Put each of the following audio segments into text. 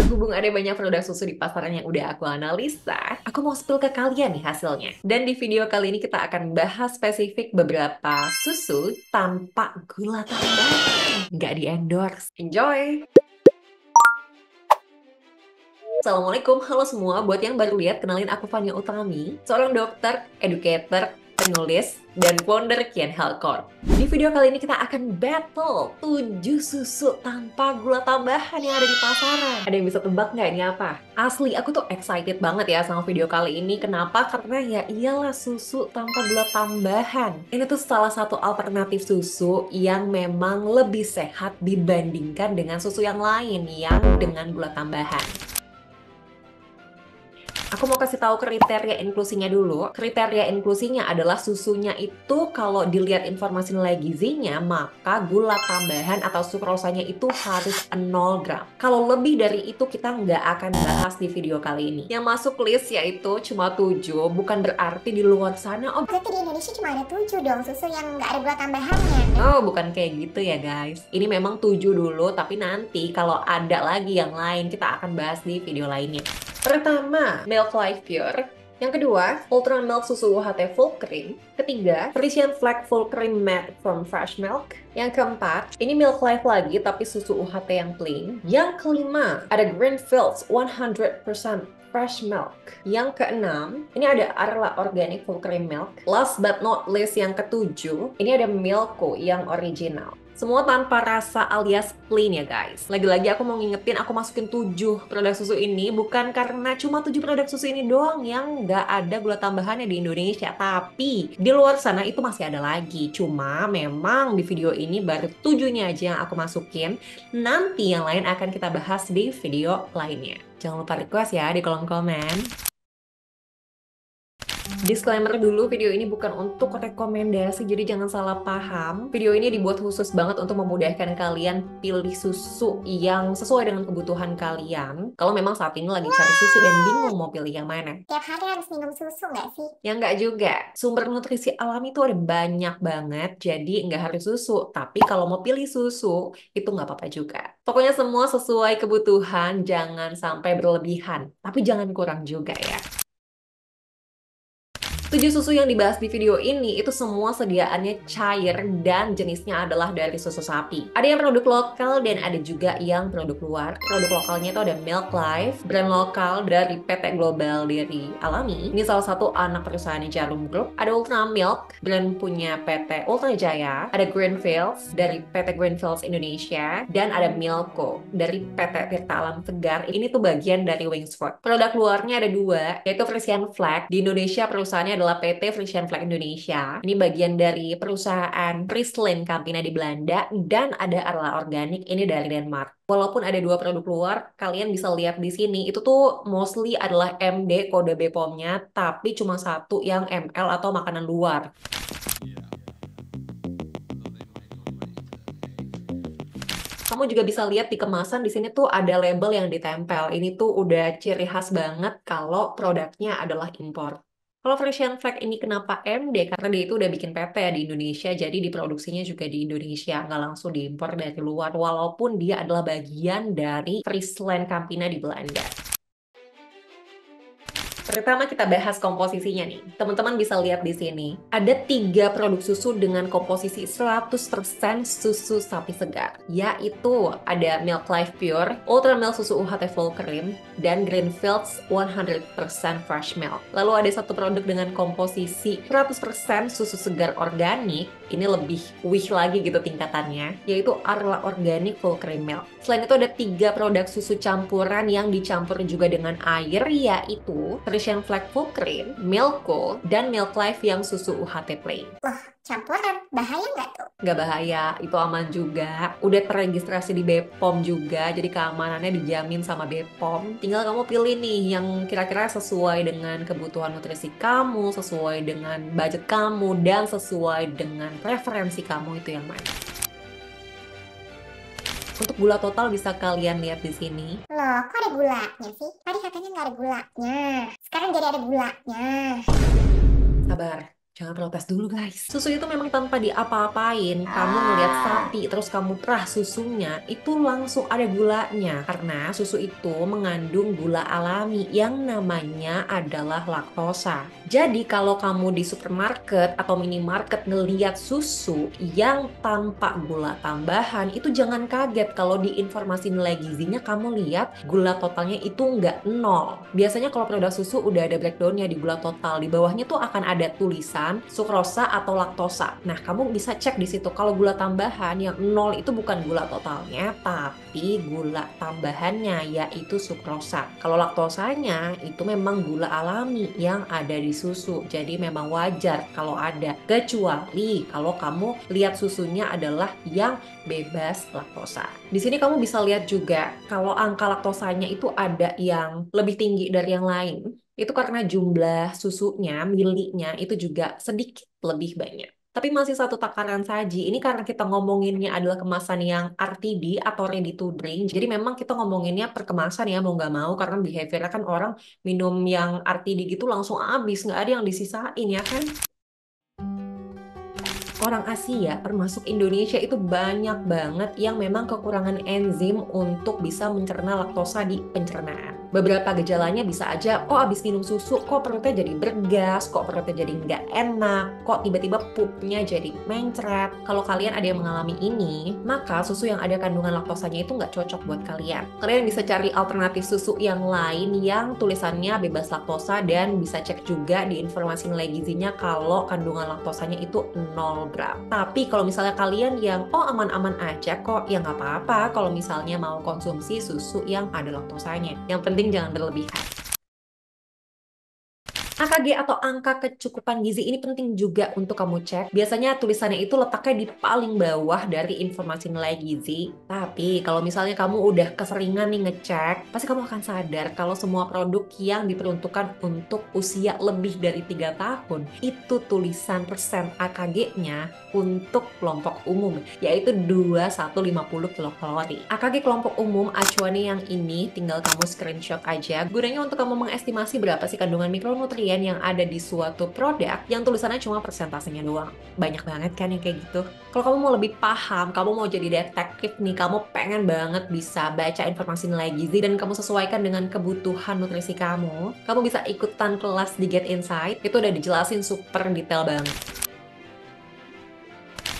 Berhubung ada banyak produk susu di pasaran yang udah aku analisa, aku mau spill ke kalian nih hasilnya. Dan di video kali ini kita akan bahas spesifik beberapa susu tanpa gula tambahan. Nggak di-endorse. Enjoy! Assalamualaikum, halo semua. Buat yang baru lihat, kenalin aku Fania Utami, seorang dokter, educator, penulis, dan founder Kian Health Corp. Di video kali ini kita akan battle 7 susu tanpa gula tambahan yang ada di pasaran. Ada yang bisa tebak nggak ini apa? Asli, aku tuh excited banget ya sama video kali ini. Kenapa? Karena ya iyalah susu tanpa gula tambahan. Ini tuh salah satu alternatif susu yang memang lebih sehat dibandingkan dengan susu yang lain yang dengan gula tambahan. Aku mau kasih tahu kriteria inklusinya dulu. Kriteria inklusinya adalah susunya itu kalau dilihat informasi nilai gizinya, maka gula tambahan atau sukrosanya itu harus 0 gram. Kalau lebih dari itu kita nggak akan bahas di video kali ini. Yang masuk list yaitu cuma 7, bukan berarti di luar sana, oh berarti di Indonesia cuma ada 7 dong susu yang nggak ada gula tambahannya. oh, bukan kayak gitu ya guys. Ini memang 7 dulu, tapi nanti kalau ada lagi yang lain kita akan bahas di video lainnya. Pertama, Milk Life Pure. Yang kedua, Ultra Milk Susu UHT Full Cream. Ketiga, Frisian Flag Full Cream Matte from Fresh Milk. Yang keempat, ini Milk Life lagi tapi susu UHT yang plain. Yang kelima, ada Greenfields 100% Fresh Milk. Yang keenam, ini ada Arla Organic Full Cream Milk. Last but not least, yang ketujuh, ini ada Milko yang original. Semua tanpa rasa alias plain ya guys. Lagi-lagi aku mau ngingetin, aku masukin 7 produk susu ini bukan karena cuma 7 produk susu ini doang yang nggak ada gula tambahannya di Indonesia. Tapi di luar sana itu masih ada lagi. Cuma memang di video ini baru 7-nya aja yang aku masukin. Nanti yang lain akan kita bahas di video lainnya. Jangan lupa request ya di kolom komen. Disclaimer dulu, video ini bukan untuk rekomendasi, jadi jangan salah paham. Video ini dibuat khusus banget untuk memudahkan kalian pilih susu yang sesuai dengan kebutuhan kalian. Kalau memang saat ini lagi cari susu dan bingung mau pilih yang mana. Tiap hari harus minum susu nggak sih? Ya nggak juga. Sumber nutrisi alami itu ada banyak banget, jadi nggak harus susu. Tapi kalau mau pilih susu, itu nggak apa-apa juga. Pokoknya semua sesuai kebutuhan, jangan sampai berlebihan. Tapi jangan kurang juga ya. 7 susu yang dibahas di video ini itu semua sediaannya cair dan jenisnya adalah dari susu sapi. Ada yang produk lokal dan ada juga yang produk luar. Produk lokalnya itu ada Milk Life, brand lokal dari PT Global Dairy Alami. Ini salah satu anak perusahaan Jarum Group. Ada Ultra Milk, brand punya PT Ultra Jaya. Ada Greenfields dari PT Greenfields Indonesia. Dan ada Milko dari PT Tirta Alam Segar. Ini tuh bagian dari Wingsford. Produk luarnya ada 2, yaitu Frisian Flag. Di Indonesia perusahaannya adalah PT Frisian Flag Indonesia. Ini bagian dari perusahaan Friesland Campina di Belanda, dan ada Arla Organic, ini dari Denmark. Walaupun ada 2 produk luar, kalian bisa lihat di sini, itu tuh mostly adalah MD kode BPOM-nya, tapi cuma 1 yang ML atau makanan luar. Kamu juga bisa lihat di kemasan di sini tuh ada label yang ditempel. Ini tuh udah ciri khas banget kalau produknya adalah impor. Kalau Frisian Flag ini kenapa MD? Karena dia itu udah bikin PT ya di Indonesia, jadi diproduksinya juga di Indonesia, nggak langsung diimpor dari luar, walaupun dia adalah bagian dari Friesland Campina di Belanda. Pertama kita bahas komposisinya nih. Teman-teman bisa lihat di sini. Ada 3 produk susu dengan komposisi 100% susu sapi segar. Yaitu ada Milk Life Pure, Ultra Milk Susu UHT Full Cream, dan Greenfields 100% Fresh Milk. Lalu ada satu produk dengan komposisi 100% susu segar organik. Ini lebih wih lagi gitu tingkatannya. Yaitu Arla Organic Full Cream Milk. Selain itu ada 3 produk susu campuran yang dicampur juga dengan air, yaitu Frisian Flag Full Cream, Milko, dan Milk Life yang susu UHT plain. Wah, campuran. Bahaya nggak tuh? Nggak bahaya, itu aman juga. Udah terregistrasi di BPOM juga, jadi keamanannya dijamin sama BPOM. Tinggal kamu pilih nih yang kira-kira sesuai dengan kebutuhan nutrisi kamu, sesuai dengan budget kamu, dan sesuai dengan preferensi kamu itu yang mana. Untuk gula total bisa kalian lihat di sini. Loh, kok ada gulanya sih? Tadi katanya nggak ada gulanya. Sekarang jadi ada gulanya. Sabar, Jangan protes dulu guys. Susu itu memang tanpa diapa-apain. Kamu ngelihat Ah, sapi terus kamu perah susunya, itu langsung ada gulanya. Karena susu itu mengandung gula alami yang namanya adalah laktosa. Jadi kalau kamu di supermarket atau minimarket ngelihat susu yang tanpa gula tambahan, itu jangan kaget kalau di informasi nilai gizinya kamu lihat gula totalnya itu nggak nol. Biasanya kalau produk susu udah ada breakdownnya di gula total. Di bawahnya tuh akan ada tulisan sukrosa atau laktosa. Nah, kamu bisa cek di situ. Kalau gula tambahan yang nol itu bukan gula totalnya, tapi gula tambahannya yaitu sukrosa. Kalau laktosanya itu memang gula alami yang ada di susu. Jadi memang wajar kalau ada. Kecuali kalau kamu lihat susunya adalah yang bebas laktosa. Di sini kamu bisa lihat juga kalau angka laktosanya itu ada yang lebih tinggi dari yang lain. Itu karena jumlah susunya, miliknya itu juga sedikit lebih banyak. Tapi masih satu takaran saji. Ini karena kita ngomonginnya adalah kemasan yang RTD atau ready to drink. Jadi memang kita ngomonginnya per kemasan ya, mau nggak mau. Karena behaviornya kan orang minum yang RTD gitu langsung habis. Nggak ada yang disisain ya kan? Orang Asia, termasuk Indonesia, itu banyak banget yang memang kekurangan enzim untuk bisa mencerna laktosa di pencernaan. Beberapa gejalanya bisa aja, kok abis minum susu, kok perutnya jadi bergas, kok perutnya jadi nggak enak, kok tiba-tiba pupnya jadi mencret. Kalau kalian ada yang mengalami ini, maka susu yang ada kandungan laktosanya itu nggak cocok buat kalian. Kalian bisa cari alternatif susu yang lain yang tulisannya bebas laktosa dan bisa cek juga di informasi nilai gizinya kalau kandungan laktosanya itu 0 gram. Tapi kalau misalnya kalian yang aman-aman aja kok, ya nggak apa-apa kalau misalnya mau konsumsi susu yang ada laktosanya. Yang penting jangan berlebihan. AKG atau angka kecukupan gizi ini penting juga untuk kamu cek. Biasanya tulisannya itu letaknya di paling bawah dari informasi nilai gizi. Tapi kalau misalnya kamu udah keseringan nih ngecek, pasti kamu akan sadar kalau semua produk yang diperuntukkan untuk usia lebih dari 3 tahun, itu tulisan persen AKG-nya untuk kelompok umum, yaitu 2150 kilokalori. AKG kelompok umum acuannya yang ini tinggal kamu screenshot aja. Gunanya untuk kamu mengestimasi berapa sih kandungan mikronutrien yang ada di suatu produk yang tulisannya cuma persentasenya doang. Banyak banget kan yang kayak gitu. Kalau kamu mau lebih paham, kamu mau jadi detektif nih, kamu pengen banget bisa baca informasi nilai gizi dan kamu sesuaikan dengan kebutuhan nutrisi kamu bisa ikutan kelas di Get Insight. Itu udah dijelasin super detail banget.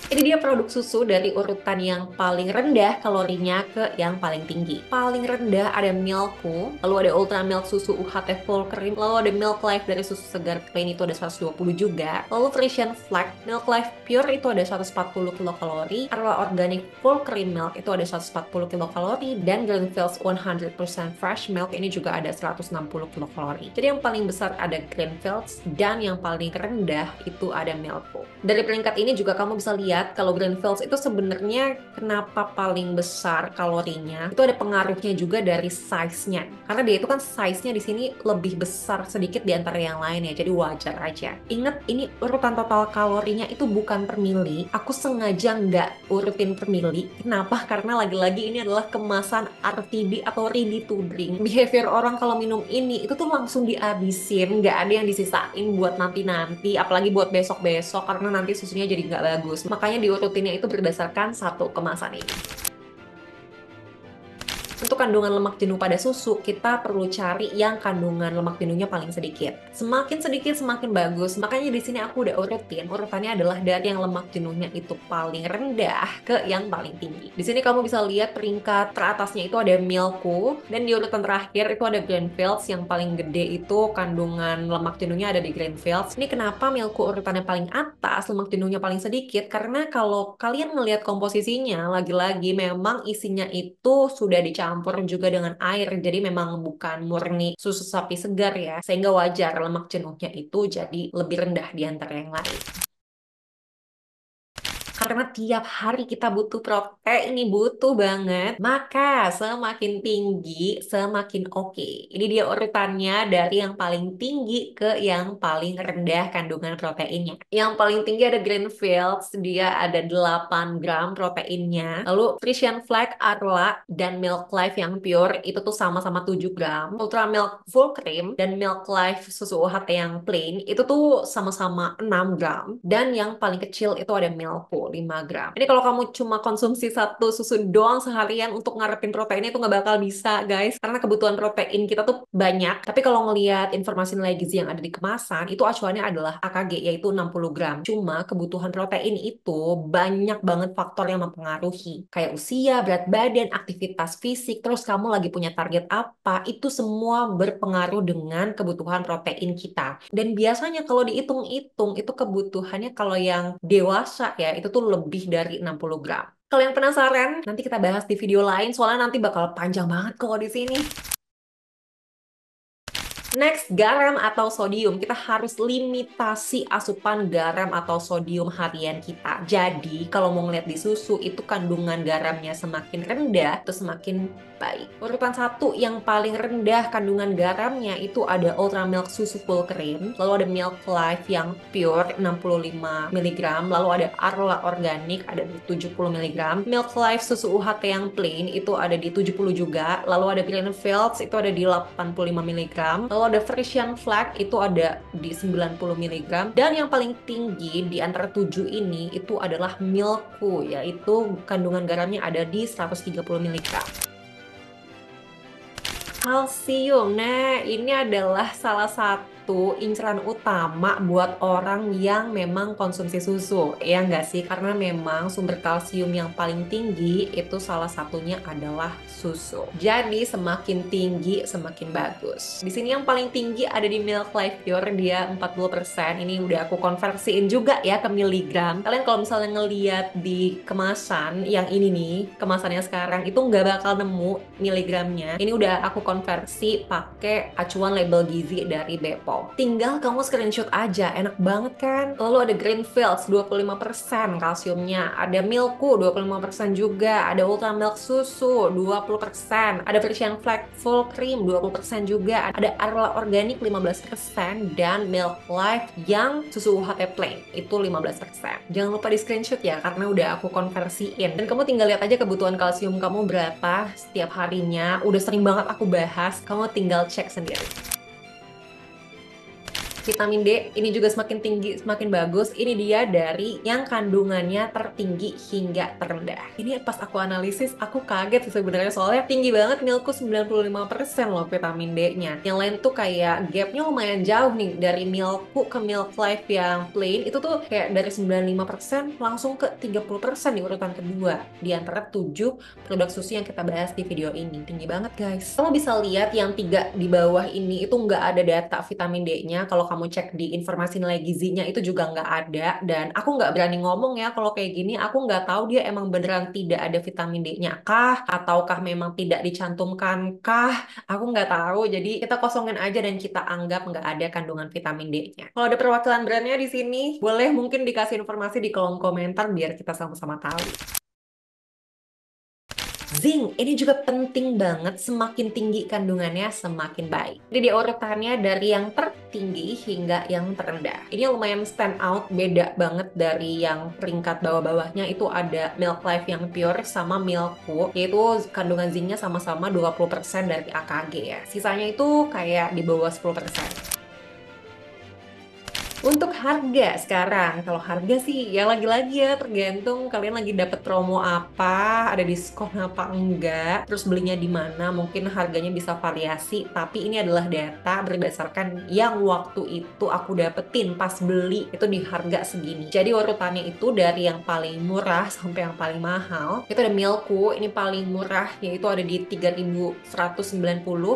Ini dia produk susu dari urutan yang paling rendah kalorinya ke yang paling tinggi. Paling rendah ada Milku, lalu ada Ultra Milk susu UHT full cream, lalu ada Milk Life dari susu segar plain itu ada 120 juga. Lalu Frisian Flack, Milk Life Pure itu ada 140 kilokalori, Arla Organic Full Cream Milk itu ada 140 kilokalori, dan Greenfields 100% Fresh Milk ini juga ada 160 kilokalori. Jadi yang paling besar ada Greenfields dan yang paling rendah itu ada Milku. Dari peringkat ini juga kamu bisa lihat kalau Greenfields itu sebenarnya kenapa paling besar kalorinya. Itu ada pengaruhnya juga dari size-nya. Karena dia itu kan size-nya di sini lebih besar sedikit di antara yang lain ya. Jadi wajar aja. Ingat ini urutan total kalorinya itu bukan per mili. Aku sengaja nggak urutin per mili. Kenapa? Karena lagi-lagi ini adalah kemasan RTD atau ready to drink. Behavior orang kalau minum ini itu tuh langsung dihabisin. Nggak ada yang disisain buat nanti-nanti. Apalagi buat besok-besok karena nanti susunya jadi nggak bagus. Makanya diurutinnya itu berdasarkan satu kemasan ini. Untuk kandungan lemak jenuh pada susu, kita perlu cari yang kandungan lemak jenuhnya paling sedikit. Semakin sedikit semakin bagus. Makanya di sini aku udah urutin. Urutannya adalah dari yang lemak jenuhnya itu paling rendah ke yang paling tinggi. Di sini kamu bisa lihat peringkat teratasnya itu ada Milku, dan di urutan terakhir itu ada Greenfields. Yang paling gede itu kandungan lemak jenuhnya ada di Greenfields. Ini kenapa Milku urutannya paling atas, lemak jenuhnya paling sedikit? Karena kalau kalian ngelihat komposisinya, lagi-lagi memang isinya itu sudah dicampur juga dengan air, jadi memang bukan murni susu sapi segar ya, sehingga wajar lemak jenuhnya itu jadi lebih rendah di antara yang lain. Karena tiap hari kita butuh protein, ini butuh banget. Maka semakin tinggi, semakin oke. Ini dia urutannya dari yang paling tinggi ke yang paling rendah kandungan proteinnya. Yang paling tinggi ada Greenfields, dia ada 8 gram proteinnya. Lalu Frisian Flag, Arla, dan Milk Life yang pure itu tuh sama-sama 7 gram. Ultra Milk Full Cream dan Milk Life susu UHT yang plain itu tuh sama-sama 6 gram. Dan yang paling kecil itu ada Milko 5 gram. Ini kalau kamu cuma konsumsi satu susu doang seharian untuk ngarepin protein itu nggak bakal bisa, guys. Karena kebutuhan protein kita tuh banyak. Tapi kalau ngelihat informasi nilai gizi yang ada di kemasan, itu acuannya adalah AKG, yaitu 60 gram. Cuma kebutuhan protein itu banyak banget faktor yang mempengaruhi. Kayak usia, berat badan, aktivitas fisik, terus kamu lagi punya target apa, itu semua berpengaruh dengan kebutuhan protein kita. Dan biasanya kalau dihitung-hitung, itu kebutuhannya kalau yang dewasa ya, itu tuh lebih dari 60 gram. Kalau yang penasaran, nanti kita bahas di video lain, soalnya nanti bakal panjang banget kalau di sini. Next, garam atau sodium. Kita harus limitasi asupan garam atau sodium harian kita. Jadi, kalau mau ngeliat di susu, itu kandungan garamnya semakin rendah, itu semakin baik. Urutan 1 yang paling rendah kandungan garamnya itu ada Ultra Milk susu full cream, lalu ada Milk Life yang pure 65 mg, lalu ada Arla organik ada di 70 mg, Milk Life susu UHT yang plain itu ada di 70 juga, lalu ada Greenfields itu ada di 85 mg, lalu ada Frisian Flag itu ada di 90 mg, dan yang paling tinggi di antara 7 ini itu adalah Milko, yaitu kandungan garamnya ada di 130 mg. Kalsium, nah ini adalah salah satu inceran utama buat orang yang memang konsumsi susu, ya nggak sih? Karena memang sumber kalsium yang paling tinggi itu salah satunya adalah susu. Jadi semakin tinggi semakin bagus. Di sini yang paling tinggi ada di Milk Life Pure, dia 40%. Ini udah aku konversiin juga ya ke miligram. Kalian kalau misalnya ngeliat di kemasan yang ini nih, kemasannya sekarang itu nggak bakal nemu miligramnya. Ini udah aku konversi pakai acuan label gizi dari Bepom. Tinggal kamu screenshot aja, enak banget kan? Lalu ada Greenfields 25% kalsiumnya, ada Milko 25% juga, ada Ultra Milk susu 20%, ada Frisian Flag Full Cream 20% juga, ada Arla Organik 15%, dan Milk Life yang susu UHT plain itu 15%. Jangan lupa di screenshot ya, karena udah aku konversiin. Dan kamu tinggal lihat aja kebutuhan kalsium kamu berapa setiap harinya. Udah sering banget aku bahas, kamu tinggal cek sendiri. Vitamin D ini juga semakin tinggi semakin bagus. Ini dia dari yang kandungannya tertinggi hingga terendah. Ini pas aku analisis aku kaget sih sebenarnya, soalnya tinggi banget Milko 95% loh vitamin D-nya. Yang lain tuh kayak gapnya lumayan jauh nih, dari Milko ke Milk Life yang plain itu tuh kayak dari 95% langsung ke 30% di urutan kedua di antara 7 produk susu yang kita bahas di video ini. Tinggi banget guys. Kamu bisa lihat yang 3 di bawah ini itu nggak ada data vitamin D-nya. Kalau kamu cek di informasi nilai gizinya itu juga nggak ada, dan aku nggak berani ngomong ya kalau kayak gini. Aku nggak tahu dia emang beneran tidak ada vitamin D-nya kah, ataukah memang tidak dicantumkan kah, aku nggak tahu. Jadi kita kosongin aja dan kita anggap nggak ada kandungan vitamin D-nya. Kalau ada perwakilan brandnya di sini, boleh mungkin dikasih informasi di kolom komentar biar kita sama-sama tahu. Zinc, ini juga penting banget, semakin tinggi kandungannya semakin baik. Jadi dia urutannya dari yang tertinggi hingga yang terendah. Ini lumayan stand out, beda banget dari yang peringkat bawah-bawahnya. Itu ada Milk Life yang pure sama Milko, yaitu kandungan zincnya sama-sama 20% dari AKG ya. Sisanya itu kayak di bawah 10%. Untuk harga sekarang, kalau harga sih ya lagi-lagi ya tergantung kalian lagi dapet promo apa, ada diskon apa enggak, terus belinya di mana, mungkin harganya bisa variasi, tapi ini adalah data berdasarkan yang waktu itu aku dapetin pas beli itu di harga segini. Jadi urutannya itu dari yang paling murah sampai yang paling mahal. Itu ada Milko, ini paling murah yaitu ada di 3.190,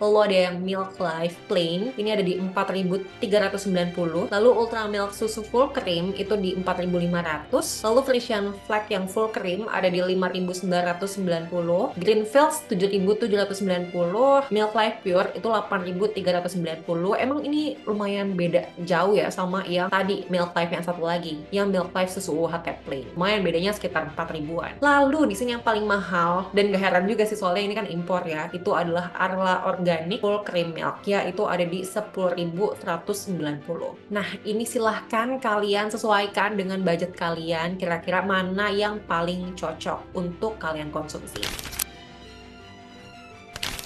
lalu ada yang Milk Life Plain, ini ada di 4.390, lalu Ultra Milk susu full cream itu di 4.500, lalu Frisian Flag yang full cream ada di 5.990, Greenfields 7.790, Milk Life Pure itu 8.390. Emang ini lumayan beda jauh ya sama yang tadi Milk Life yang satu lagi, yang Milk Life susu UHT plain. Lumayan bedanya sekitar 4 ribuan. Lalu di sini yang paling mahal, dan gak heran juga sih soalnya ini kan impor ya, itu adalah Arla Organic full cream milk, ya itu ada di 10.190. Nah, ini silahkan kalian sesuaikan dengan budget kalian, kira-kira mana yang paling cocok untuk kalian konsumsi.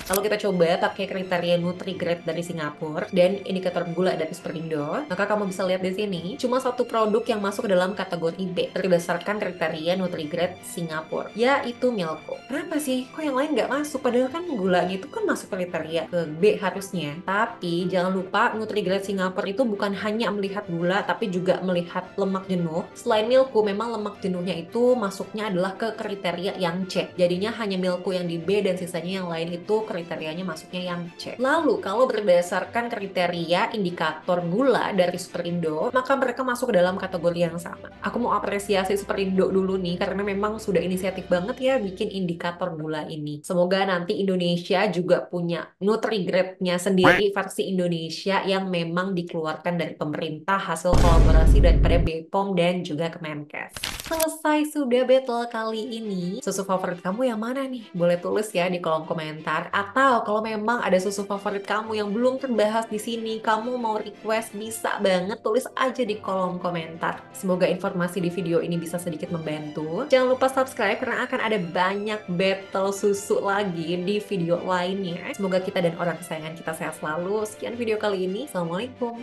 Lalu kita coba pakai kriteria Nutri-Grade dari Singapura dan indikator gula dari Superindo. Maka kamu bisa lihat di sini, cuma satu produk yang masuk ke dalam kategori B berdasarkan kriteria Nutri-Grade Singapura, yaitu Milko. Kenapa sih? Kok yang lain nggak masuk? Padahal kan gulanya itu kan masuk kriteria ke B harusnya. Tapi jangan lupa Nutri-Grade Singapura itu bukan hanya melihat gula, tapi juga melihat lemak jenuh. Selain Milko, memang lemak jenuhnya itu masuknya adalah ke kriteria yang C. Jadinya hanya Milko yang di B dan sisanya yang lain itu kriterianya masuknya yang C. Lalu kalau berdasarkan kriteria indikator gula dari Superindo, maka mereka masuk ke dalam kategori yang sama. Aku mau apresiasi Superindo dulu nih, karena memang sudah inisiatif banget ya bikin indikator gula ini. Semoga nanti Indonesia juga punya Nutri-Grade-nya sendiri versi Indonesia yang memang dikeluarkan dari pemerintah hasil kolaborasi daripada BPOM dan juga Kemenkes. Selesai sudah battle kali ini. Susu favorit kamu yang mana nih? Boleh tulis ya di kolom komentar. Atau kalau memang ada susu favorit kamu yang belum terbahas di sini, kamu mau request, bisa banget tulis aja di kolom komentar. Semoga informasi di video ini bisa sedikit membantu. Jangan lupa subscribe karena akan ada banyak battle susu lagi di video lainnya. Semoga kita dan orang kesayangan kita sehat selalu. Sekian video kali ini. Assalamualaikum.